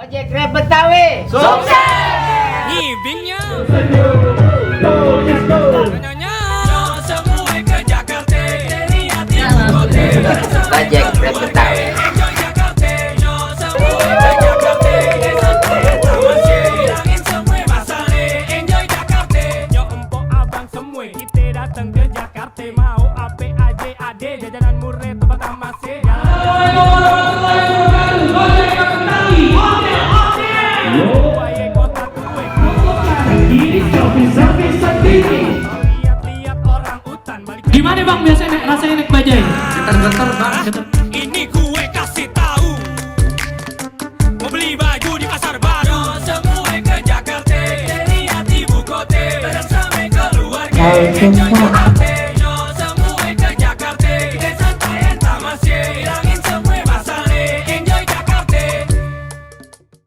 Bajai Grab Betawi sukses. Ngibingnya nyonya semua ke Jakarta dari hati kote. Bajai Grab Betawi Enjoy Jakarta, semua ke Jakarta. Hilangin semua masalah. Enjoy Jakarta, yo empok abang semua kita datang ke Jakarta. Mau apa aja ade jajanan murah tempat amasnya. Gimana bang biasanya rasanya naik bajai? Getar-getar bang. Ini gue kasih tahu, mau beli baju di pasar baru, semua ke Jakarta dari hati ibu kota dan sampai keluarga. Enjoy Jakarta.